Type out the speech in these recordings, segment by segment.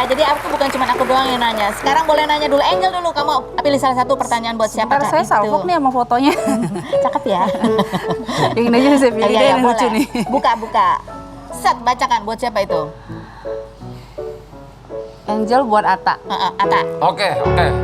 jadi aku bukan cuma aku doang yang nanya. Sekarang boleh nanya dulu, Angel dulu, kamu pilih salah satu pertanyaan buat siapa? Sebentar, saya salvok nih sama fotonya. Cakep ya. Yang ini aja saya pilih deh yang lucu nih. Buka. Set, bacakan buat siapa itu? Angel buat Ata. Ata. Oke.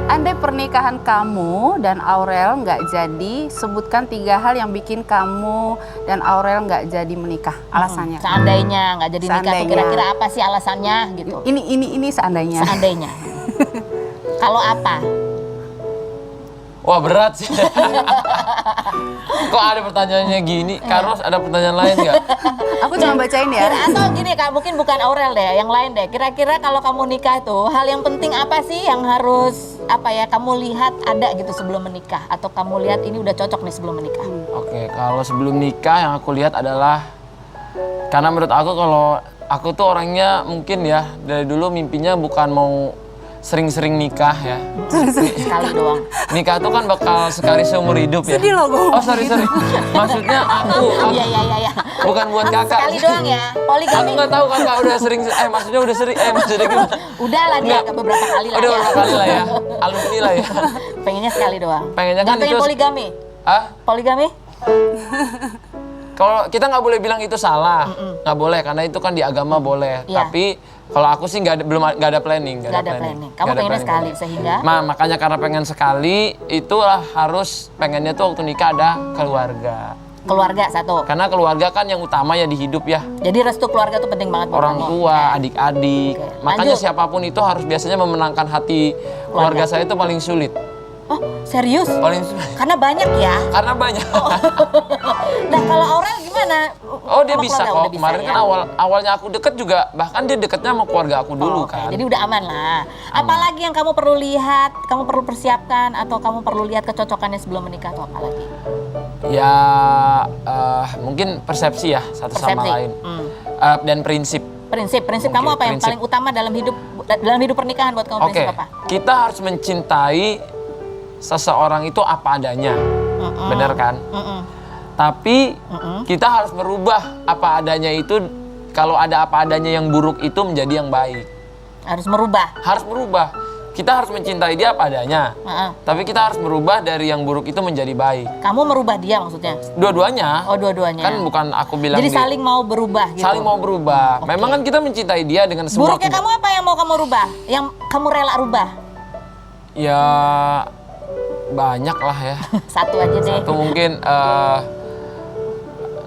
Andai pernikahan kamu dan Aurel nggak jadi, sebutkan 3 hal yang bikin kamu dan Aurel nggak jadi menikah. Alasannya. Seandainya nggak jadi nikah, tuh Seandainya. kira-kira apa sih alasannya gitu? Ini seandainya. Seandainya. Kalau apa? Wah berat sih. Kok ada pertanyaannya gini? Karos ada pertanyaan lain nggak? Aku cuma bacain ya. Atau gini Kak, mungkin bukan Aurel deh, yang lain deh. Kira-kira kalau kamu nikah tuh, hal yang penting apa sih yang harus kamu lihat ada gitu sebelum menikah? Atau kamu lihat ini udah cocok nih sebelum menikah? Oke, kalau sebelum nikah yang aku lihat adalah, karena menurut aku kalau aku tuh orangnya mungkin ya dari dulu mimpinya bukan mau sering-sering nikah ya. Sekali doang. Nikah tuh kan bakal sekali seumur hidup ya. Sedih loh gue. Oh sorry. Maksudnya aku Iya. bukan buat kakak. Sekali doang ya. Aku Poligami. nggak tahu kakak udah sering. Maksudnya udah sering. Maksudnya gimana? Udah lah dia Nggak. beberapa kali lah Udah ya. beberapa kali lah ya. Alumni lah ya. Pengennya sekali doang. Pengennya kan Nggak pengen itu- poligami. Poligami? Kalau kita nggak boleh bilang itu salah, nggak boleh karena itu kan di agama boleh. Iya. Tapi kalau aku sih nggak ada planning. Nggak ada planning. Kamu pengennya sekali sehingga? Makanya karena pengen sekali, itulah harus pengennya tuh waktu nikah ada keluarga. Keluarga satu. Karena keluarga kan yang utama ya di hidup ya. Jadi restu keluarga tuh penting banget buat Orang kamu. tua, adik-adik. Oke. Makanya Lanjut. siapapun itu harus biasanya memenangkan hati keluarga saya itu paling sulit. Oh, serius? Paling sulit. Karena banyak ya. Karena banyak. Nah, kalau Aurel gimana? Oh dia Sama bisa keluarga kok. udah bisa Kemarin ya? kan awalnya aku deket juga, bahkan dia deketnya sama keluarga aku dulu Oke, kan. jadi udah aman lah. Apalagi yang kamu perlu lihat, kamu perlu persiapkan, atau kamu perlu lihat kecocokannya sebelum menikah atau apa lagi? Ya mungkin persepsi ya satu sama Persepsi. lain. Dan prinsip. Prinsip Oke, kamu apa yang prinsip. paling utama dalam hidup pernikahan buat kamu? Oke, Prinsip apa? kita harus mencintai seseorang itu apa adanya, benar kan? Tapi kita harus merubah apa adanya itu. Kalau ada apa adanya yang buruk itu menjadi yang baik. Harus merubah. Harus berubah. Kita harus mencintai dia apa adanya. Tapi kita harus merubah dari yang buruk itu menjadi baik. Kamu merubah dia maksudnya? Dua-duanya. Oh, dua-duanya. Kan bukan aku bilang Jadi dia- saling mau berubah gitu. saling mau berubah. Oke. Memang kan kita mencintai dia dengan semua. Buruknya kamu apa yang mau kamu rubah? Yang kamu rela rubah? Ya banyak lah ya. Satu aja deh. Itu mungkin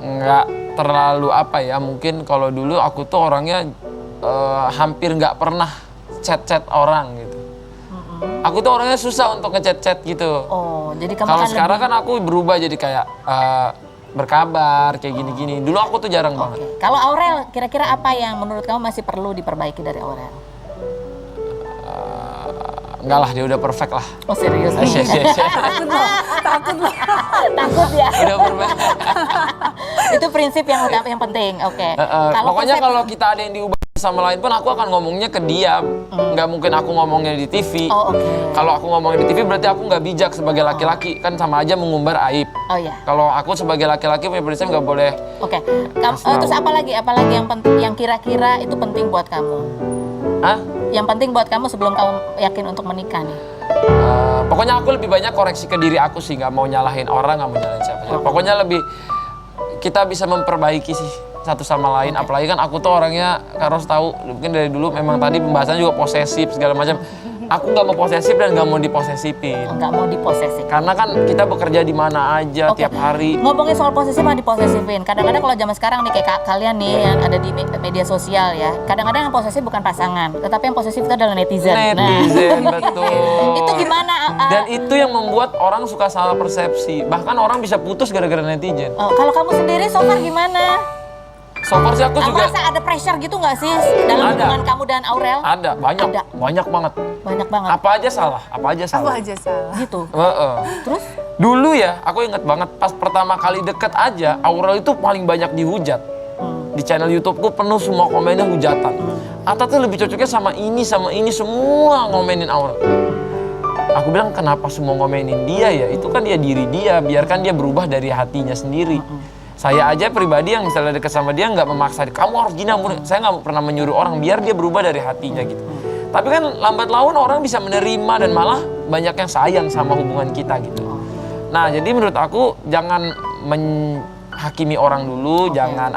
nggak terlalu apa ya. Mungkin kalau dulu aku tuh orangnya hampir nggak pernah chat-chat orang gitu. Aku tuh orangnya susah untuk ngechat-chat gitu. Oh, jadi kamu Kalau kan sekarang lebih- kan aku berubah jadi kayak berkabar kayak gini-gini. Dulu aku tuh jarang banget. Oke. Kalau Aurel, kira-kira apa yang menurut kamu masih perlu diperbaiki dari Aurel? Enggak lah, dia udah perfect lah. Oh, serius? Yes. Takut ya? Udah perfect. Itu prinsip yang utama, yang penting. Oke. Pokoknya konsep- kalau kita ada yang diubah sama lain pun aku akan ngomongnya ke dia. Nggak mungkin aku ngomongnya di TV. Oh, oke. Kalau aku ngomongnya di TV berarti aku nggak bijak sebagai laki-laki. Kan sama aja mengumbar aib. Oh ya. Kalau aku sebagai laki-laki punya prinsip nggak boleh. Oke. Terus apa lagi yang penting, yang kira-kira itu penting buat kamu? Hah? Yang penting buat kamu sebelum kamu yakin untuk menikah nih? Pokoknya aku lebih banyak koreksi ke diri aku sih. Nggak mau nyalahin orang, nggak mau nyalahin siapa-siapa. Pokoknya lebih kita bisa memperbaiki sih satu sama lain. Apalagi kan aku tuh orangnya, Karos tahu mungkin dari dulu memang tadi pembahasannya juga posesif segala macam. Aku nggak mau posesif dan nggak mau diposesifin. Nggak mau diposesif. Karena kan kita bekerja di mana aja Oke. tiap hari. Ngomongin soal posesif sama diposesifin. Kadang-kadang kalau zaman sekarang nih kayak kalian nih yang ada di media sosial ya. Kadang-kadang yang posesif bukan pasangan, tetapi yang posesif itu adalah netizen. Netizen, betul. Itu gimana? Dan itu yang membuat orang suka salah persepsi. Bahkan orang bisa putus gara-gara netizen. Kalau kamu sendiri so far gimana? So far sih aku juga Merasa ada pressure gitu nggak sih dalam Ada. hubungan kamu dan Aurel? ada banyak, Ada. banyak banget. Banyak banget. Apa aja salah, apa aja Apa salah. aja salah. Gitu. Heeh. Terus? Dulu ya, aku inget banget pas pertama kali deket aja, Aurel itu paling banyak dihujat. Di channel YouTubeku penuh semua komennya hujatan. Ata tuh lebih cocoknya sama ini semua ngomenin Aurel. Aku bilang kenapa semua ngomenin dia ya? Itu kan dia diri dia, biarkan dia berubah dari hatinya sendiri. Saya aja pribadi yang misalnya deket sama dia nggak memaksa, kamu harus gini, saya nggak pernah menyuruh orang, biar dia berubah dari hatinya gitu. Tapi kan lambat laun orang bisa menerima dan malah banyak yang sayang sama hubungan kita gitu. Nah, jadi menurut aku jangan menghakimi orang dulu, jangan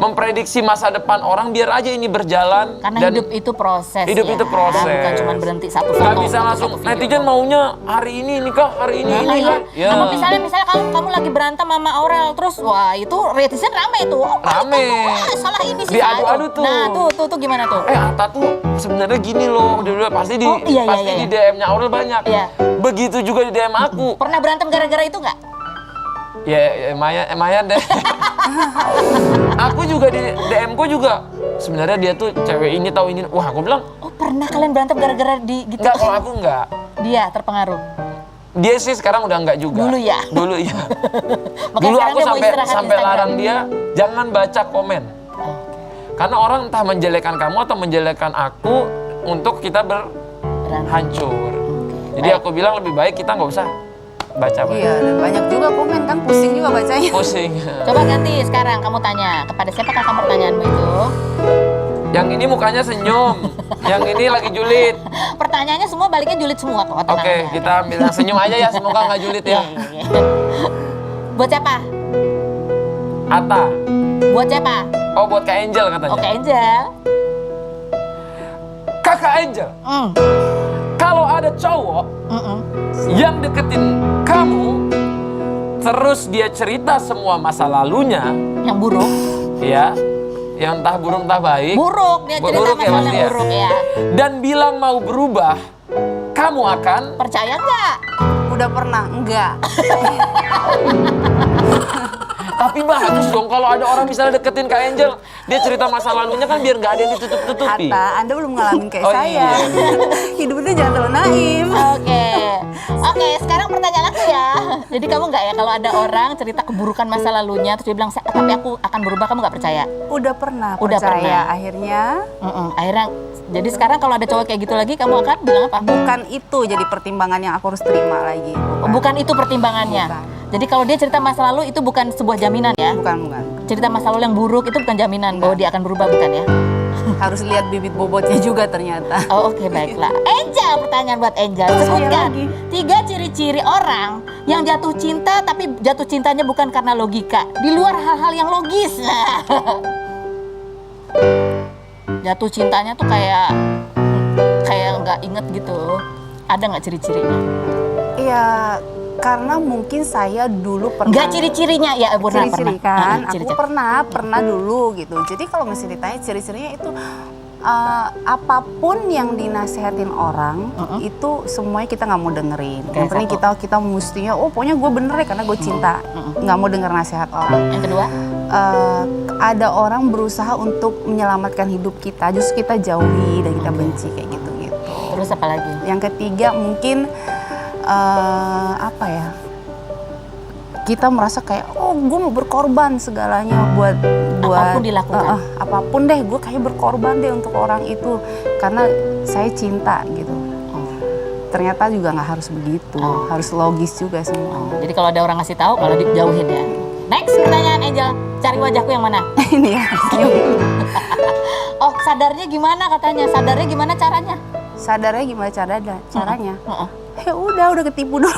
memprediksi masa depan orang, biar aja ini berjalan. Karena dan hidup itu proses. hidup ya. itu proses. Dan bukan cuma berhenti satu foto. Nggak bisa langsung netizen maunya hari ini nikah, hari ini Nah, nikah. iya. Atau misalnya kamu lagi berantem sama Aurel, terus wah itu netizen rame tuh. Oh, Rame. itu, salah ini sih. Diadu-adu tuh. Nah, tuh gimana tuh? Atta tuh sebenarnya gini loh, dia pasti di Iya. di DM-nya Aurel banyak. Iya. Begitu juga di DM aku. Pernah berantem gara-gara itu nggak? Ya, Maya deh. Aku juga di DM ku juga. Sebenarnya dia tuh cewek ini tahu ini. Wah, aku bilang, Oh, pernah kalian berantem gara-gara di gitu? enggak, kalau aku enggak. Dia terpengaruh. Dia sih sekarang udah enggak juga. Dulu ya? Dulu iya. Makanya Dulu sekarang aku dia mau sampai istirahat Instagram. larang dia jangan baca komen. Karena orang entah menjelekkan kamu atau menjelekkan aku untuk kita berhancur. Jadi aku bilang lebih baik kita nggak usah baca. Iya, dan banyak juga komen kan, pusing juga bacanya. Pusing. Coba ganti sekarang kamu tanya kepada siapakah kamu pertanyaanmu itu? Yang ini mukanya senyum, yang ini lagi julid. Pertanyaannya semua baliknya julid semua kok. tenang Oke, aja. kita ambil yang senyum aja ya, semoga nggak julid ya. Iya. Buat siapa? Atta. Buat siapa? Oh, buat Kak Angel katanya. Oke, Angel. Kakak Angel, kalau ada cowok Mm-mm. yang deketin kamu, terus dia cerita semua masa lalunya, Yang buruk. ya, yang entah buruk entah baik, Buruk, dia cerita Buruk ya, masalah pasti yang ya. buruk ya. dan bilang mau berubah, kamu akan Percaya nggak? Udah pernah? Enggak. tapi bagus dong kalau ada orang misalnya deketin Kak Angel, dia cerita masa lalunya kan biar nggak ada yang ditutup-tutupi. Atta, Anda belum ngalamin kayak Oh, saya. iya. Hidup itu jangan terlalu naif. Oke, sekarang pertanyaan aku ya. Jadi kamu nggak ya kalau ada orang cerita keburukan masa lalunya terus dia bilang tapi aku akan berubah, kamu nggak percaya? Udah pernah Udah percaya. pernah. Akhirnya Akhirnya jadi sekarang kalau ada cowok kayak gitu lagi kamu akan bilang apa? bukan itu jadi pertimbangan yang aku harus terima lagi. Bukan itu pertimbangannya. Bukan. Jadi kalau dia cerita masa lalu itu bukan sebuah jaminan ya. Bukan. Cerita masa lalu yang buruk itu bukan jaminan bahwa dia akan berubah, bukan ya? Harus lihat bibit bobotnya juga ternyata. Oh, oke, baiklah. Angel, pertanyaan buat Angel. Sebutkan lagi. 3 ciri-ciri orang yang jatuh cinta tapi jatuh cintanya bukan karena logika, di luar hal-hal yang logis. Jatuh cintanya tuh kayak nggak inget gitu. Ada nggak ciri-cirinya? Iya, karena mungkin saya dulu pernah. Nggak ciri-cirinya ya, pernah. Ciri-ciri kan, aku Ciri-ciri. pernah dulu gitu. Jadi kalau misalnya ditanya ciri-cirinya itu apapun yang dinasehatin orang itu semuanya kita nggak mau dengerin. Yang penting kita mestinya, pokoknya gue bener ya karena gue cinta, nggak mau denger nasihat orang. Yang kedua? Ada orang berusaha untuk menyelamatkan hidup kita, justru kita jauhi dan kita benci kayak gitu. Terus apa lagi? Yang ketiga mungkin apa ya? Kita merasa kayak gue mau berkorban segalanya buat Apapun dilakukan. apapun deh, gue kayak berkorban deh untuk orang itu karena saya cinta gitu. Ternyata juga nggak harus begitu, harus logis juga semua. Jadi kalau ada orang ngasih tahu, kalau dijauhin ya. Next pertanyaan Angel, cari wajahku yang mana? Ini ya. Oh, sadarnya gimana katanya? Sadarnya gimana caranya? Sadarnya gimana caranya? Ya udah ketipu dulu.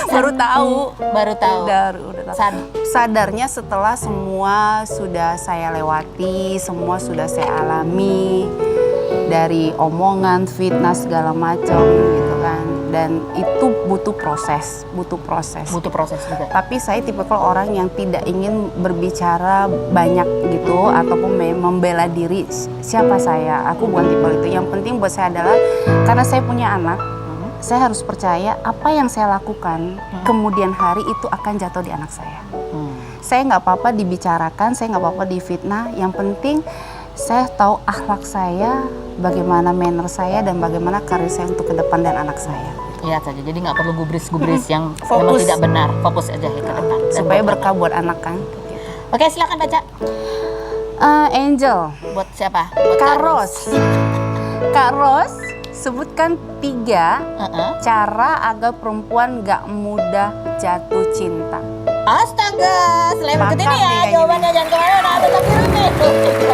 Baru tahu. Baru tahu. Udah tahu. Sadarnya setelah semua sudah saya lewati, semua sudah saya alami dari omongan, fitnah segala macam gitu kan. Dan itu butuh proses. Butuh proses juga. Tapi saya tipikal orang yang tidak ingin berbicara banyak gitu ataupun membela diri siapa saya. Aku bukan tipe itu. Yang penting buat saya adalah karena saya punya anak, saya harus percaya apa yang saya lakukan kemudian hari itu akan jatuh di anak saya. Saya nggak apa-apa dibicarakan, saya nggak apa-apa difitnah. Yang penting saya tahu akhlak saya, bagaimana manner saya dan bagaimana karir saya untuk ke depan dan anak saya. Lihat saja, jadi nggak perlu gubris-gubris yang memang tidak benar. Fokus aja ke depan. Dan Supaya buat berkah buat anak kan. anak. Oke, silakan baca. Angel, Buat siapa? Buat Kak Ros. Kak Ros, sebutkan 3 cara agar perempuan gak mudah jatuh cinta. Astaga, selain Pakar berikut ini ya nih kayaknya. jawabannya, jangan kemana-mana, tetap di rumah.